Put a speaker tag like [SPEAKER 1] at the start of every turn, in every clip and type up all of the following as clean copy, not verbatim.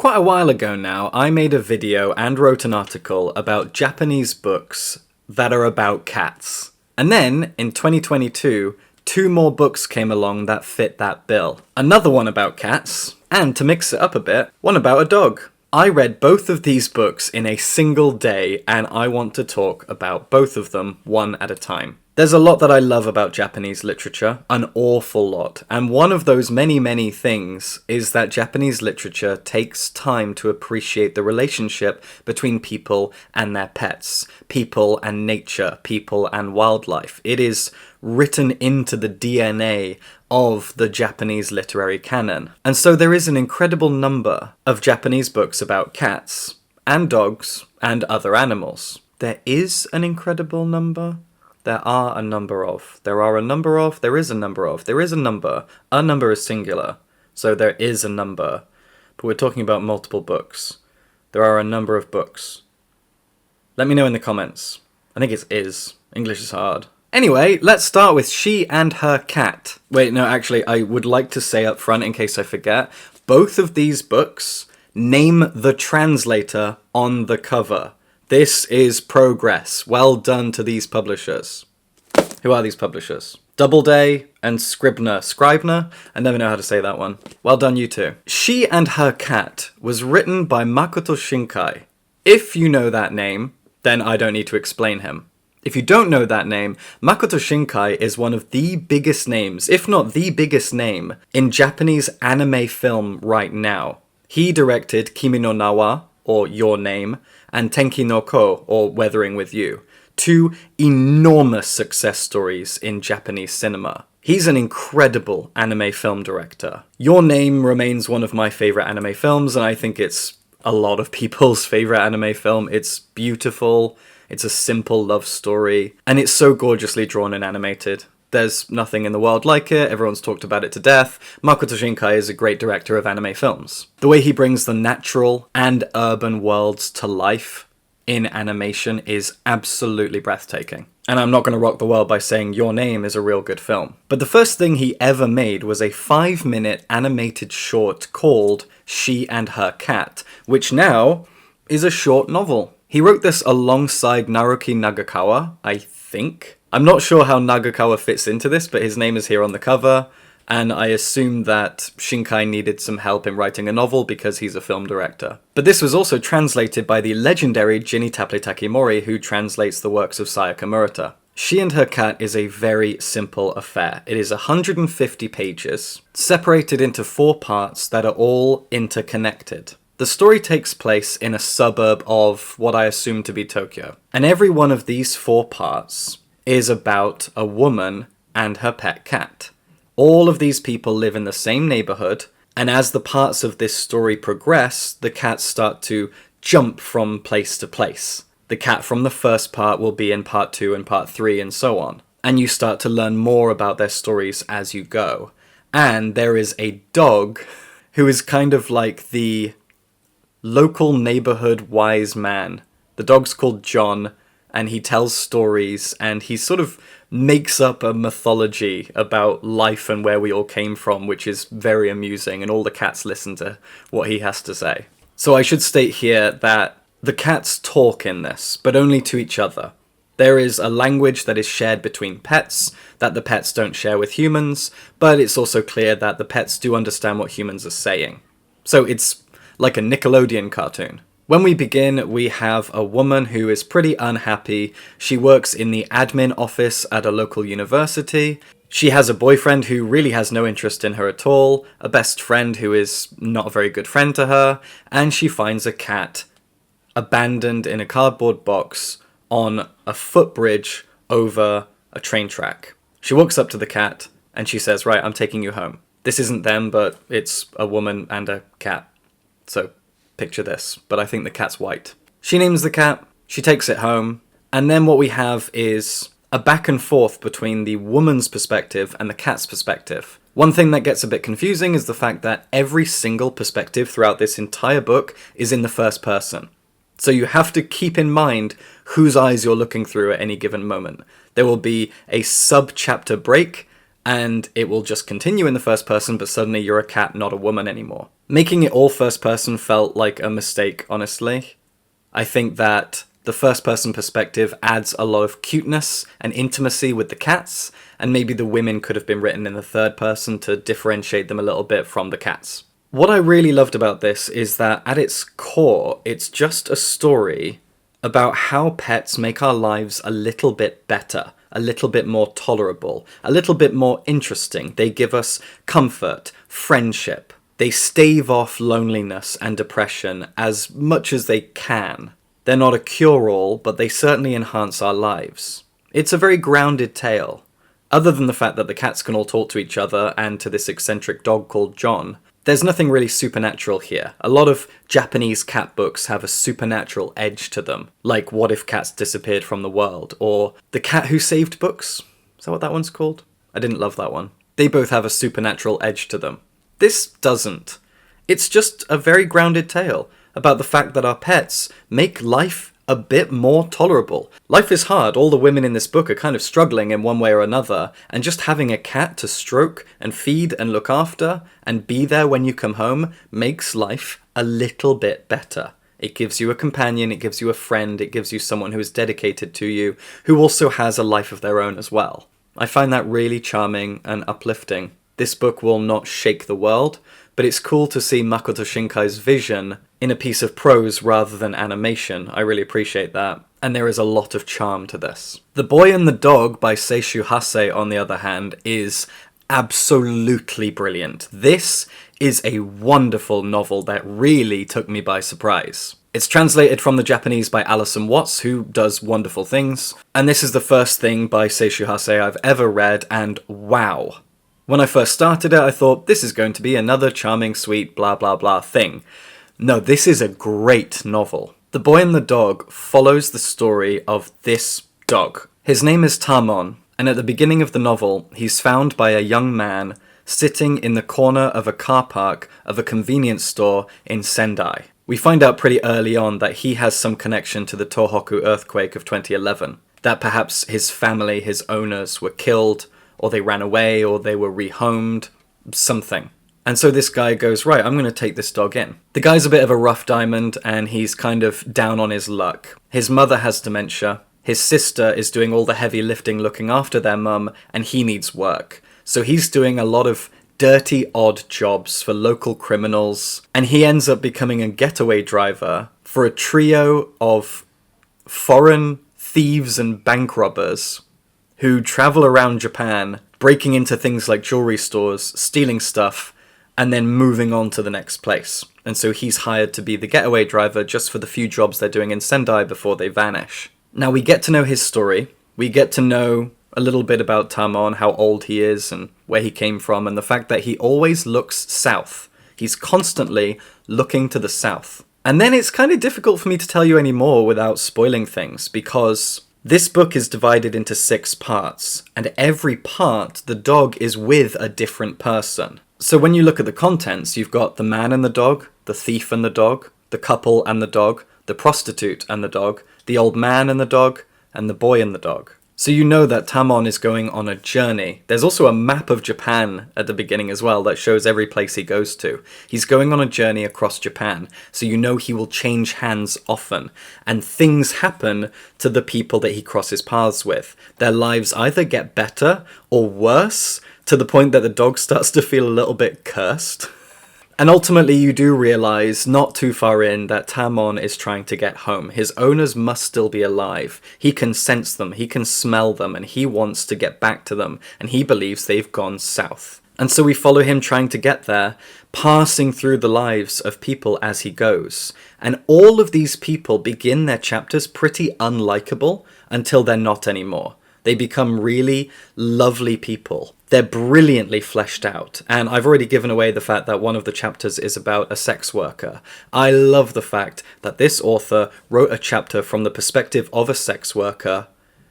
[SPEAKER 1] Quite a while ago now, I made a video and wrote an article about Japanese books that are about cats. And then, in 2022, 2 more books came along that fit that bill. Another one about cats, and to mix it up a bit, one about a dog. I read both of these books in a single day, and I want to talk about both of them one at a time. There's a lot that I love about Japanese literature, an awful lot, and one of those many things is that Japanese literature takes time to appreciate the relationship between people and their pets, people and nature, people and wildlife. It is written into the DNA of the Japanese literary canon. And so there is an incredible number of Japanese books about cats and dogs and other animals. There is an incredible number? There is a number. A number is singular, so there is a number. But we're talking about multiple books. There are a number of books. Let me know in the comments. I think it's is. English is hard. Anyway, let's start with She and Her Cat. Wait, no, actually, I would like to say up front, in case I forget, both of these books name the translator on the cover. This is progress. Well done to these publishers. Who are these publishers? Doubleday and Scribner. I never know how to say that one. Well done, you two. She and Her Cat was written by Makoto Shinkai. If you know that name, then I don't need to explain him. If you don't know that name, Makoto Shinkai is one of the biggest names, if not the biggest name, in Japanese anime film right now. He directed Kimi no Na wa, or Your Name, and Tenki no Ko, or Weathering with You. 2 enormous success stories in Japanese cinema. He's an incredible anime film director. Your Name remains one of my favorite anime films, and I think it's a lot of people's favorite anime film. It's beautiful, it's a simple love story, and it's so gorgeously drawn and animated. There's nothing in the world like it, everyone's talked about it to death. Makoto Shinkai is a great director of anime films. The way he brings the natural and urban worlds to life in animation is absolutely breathtaking. And I'm not going to rock the world by saying Your Name is a real good film. But the first thing he ever made was a 5-minute animated short called She and Her Cat, which now is a short novel. He wrote this alongside Naruki Nagakawa, I think. I'm not sure how Nagakawa fits into this, but his name is here on the cover, and I assume that Shinkai needed some help in writing a novel because he's a film director. But this was also translated by the legendary Ginny Tapley Takemori, who translates the works of Sayaka Murata. She and Her Cat is a very simple affair. It is 150 pages, separated into 4 parts that are all interconnected. The story takes place in a suburb of what I assume to be Tokyo, and every one of these 4 parts is about a woman and her pet cat. All of these people live in the same neighborhood, and as the parts of this story progress, the cats start to jump from place to place. The cat from the first part will be in part 2 and part 3 and so on. And you start to learn more about their stories as you go. And there is a dog who is kind of like the local neighborhood wise man. The dog's called John, and he tells stories, and he sort of makes up a mythology about life and where we all came from, which is very amusing, and all the cats listen to what he has to say. So I should state here that the cats talk in this, but only to each other. There is a language that is shared between pets, that the pets don't share with humans, but it's also clear that the pets do understand what humans are saying. So it's like a Nickelodeon cartoon. When we begin, we have a woman who is pretty unhappy. She works in the admin office at a local university. She has a boyfriend who really has no interest in her at all, a best friend who is not a very good friend to her, and she finds a cat abandoned in a cardboard box on a footbridge over a train track. She walks up to the cat and she says, "Right, I'm taking you home." This isn't them, but it's a woman and a cat. So picture this, but I think the cat's white. She names the cat, she takes it home, and then what we have is a back and forth between the woman's perspective and the cat's perspective. One thing that gets a bit confusing is the fact that every single perspective throughout this entire book is in the first person. So you have to keep in mind whose eyes you're looking through at any given moment. There will be a sub-chapter break, and it will just continue in the first person, but suddenly you're a cat, not a woman anymore. Making it all first person felt like a mistake, honestly. I think that the first person perspective adds a lot of cuteness and intimacy with the cats, and maybe the women could have been written in the third person to differentiate them a little bit from the cats. What I really loved about this is that at its core, it's just a story about how pets make our lives a little bit better, a little bit more tolerable, a little bit more interesting. They give us comfort, friendship. They stave off loneliness and depression as much as they can. They're not a cure-all, but they certainly enhance our lives. It's a very grounded tale. Other than the fact that the cats can all talk to each other and to this eccentric dog called John, there's nothing really supernatural here. A lot of Japanese cat books have a supernatural edge to them, like What If Cats Disappeared from the World, or The Cat Who Saved books. Is that what that one's called? I didn't love that one. They both have a supernatural edge to them. This doesn't. It's just a very grounded tale about the fact that our pets make life a bit more tolerable. Life is hard. All the women in this book are kind of struggling in one way or another, and just having a cat to stroke and feed and look after and be there when you come home makes life a little bit better. It gives you a companion, it gives you a friend, it gives you someone who is dedicated to you, who also has a life of their own as well. I find that really charming and uplifting. This book will not shake the world, but it's cool to see Makoto Shinkai's vision in a piece of prose rather than animation. I really appreciate that, and there is a lot of charm to this. The Boy and the Dog by Seishu Hase, on the other hand, is absolutely brilliant. This is a wonderful novel that really took me by surprise. It's translated from the Japanese by Alison Watts, who does wonderful things, and this is the first thing by Seishu Hase I've ever read, and wow. When I first started it, I thought, this is going to be another charming, sweet, blah blah blah thing. No, this is a great novel. The Boy and the Dog follows the story of this dog. His name is Tamon, and at the beginning of the novel, he's found by a young man sitting in the corner of a car park of a convenience store in Sendai. We find out pretty early on that he has some connection to the Tohoku earthquake of 2011. That perhaps his family, his owners, were killed, or they ran away, or they were rehomed, something. And so this guy goes, right, I'm going to take this dog in. The guy's a bit of a rough diamond, and he's kind of down on his luck. His mother has dementia. His sister is doing all the heavy lifting looking after their mum, and he needs work. So he's doing a lot of dirty, odd jobs for local criminals, and he ends up becoming a getaway driver for a trio of foreign thieves and bank robbers who travel around Japan, breaking into things like jewelry stores, stealing stuff, and then moving on to the next place. And so he's hired to be the getaway driver just for the few jobs they're doing in Sendai before they vanish. Now we get to know his story. We get to know a little bit about Tamon, how old he is and where he came from, and the fact that he always looks south. He's constantly looking to the south. And then it's kind of difficult for me to tell you any more without spoiling things, because this book is divided into 6 parts, and every part, the dog is with a different person. So when you look at the contents, you've got the man and the dog, the thief and the dog, the couple and the dog, the prostitute and the dog, the old man and the dog, and the boy and the dog. So you know that Tamon is going on a journey. There's also a map of Japan at the beginning as well that shows every place he goes to. He's going on a journey across Japan, so you know he will change hands often. And things happen to the people that he crosses paths with. Their lives either get better or worse, to the point that the dog starts to feel a little bit cursed. And ultimately you do realise, not too far in, that Tamon is trying to get home. His owners must still be alive. He can sense them, he can smell them, and he wants to get back to them, and he believes they've gone south. And so we follow him trying to get there, passing through the lives of people as he goes. And all of these people begin their chapters pretty unlikable until they're not anymore. They become really lovely people. They're brilliantly fleshed out, and I've already given away the fact that one of the chapters is about a sex worker. I love the fact that this author wrote a chapter from the perspective of a sex worker.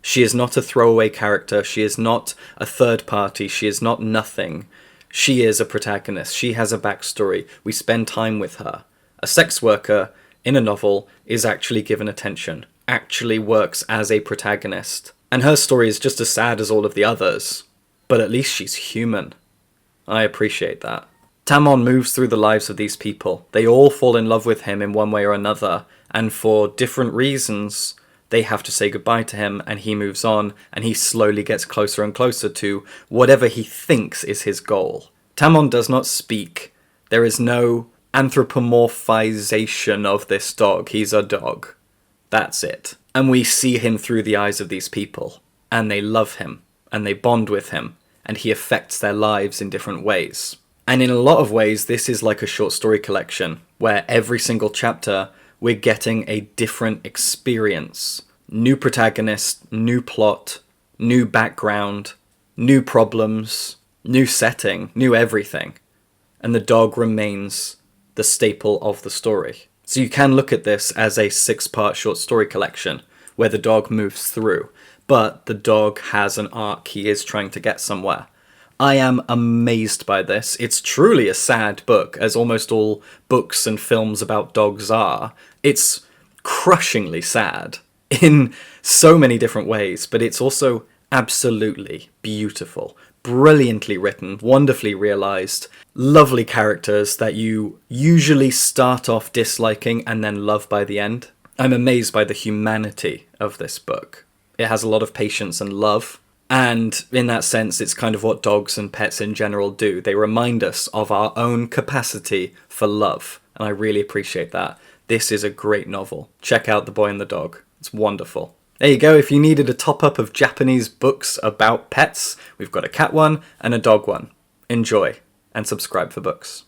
[SPEAKER 1] She is not a throwaway character, she is not a third party, she is not nothing. She is a protagonist, she has a backstory, we spend time with her. A sex worker in a novel is actually given attention, actually works as a protagonist. And her story is just as sad as all of the others. but at least she's human. I appreciate that. Tamon moves through the lives of these people. They all fall in love with him in one way or another, and for different reasons, they have to say goodbye to him, and he moves on, and he slowly gets closer and closer to whatever he thinks is his goal. Tamon does not speak. There is no anthropomorphization of this dog. He's a dog. That's it. And we see him through the eyes of these people, and they love him, and they bond with him, and he affects their lives in different ways. And in a lot of ways, this is like a short story collection, where every single chapter, we're getting a different experience. New protagonist, new plot, new background, new problems, new setting, new everything. And the dog remains the staple of the story. So you can look at this as a 6-part short story collection, where the dog moves through, but the dog has an arc. He is trying to get somewhere. I am amazed by this. It's truly a sad book, as almost all books and films about dogs are. It's crushingly sad in so many different ways, but it's also absolutely beautiful. Brilliantly written, wonderfully realised, lovely characters that you usually start off disliking and then love by the end. I'm amazed by the humanity of this book. It has a lot of patience and love. And in that sense, it's kind of what dogs and pets in general do. They remind us of our own capacity for love. And I really appreciate that. This is a great novel. Check out The Boy and the Dog. It's wonderful. There you go. If you needed a top-up of Japanese books about pets, we've got a cat one and a dog one. Enjoy and subscribe for books.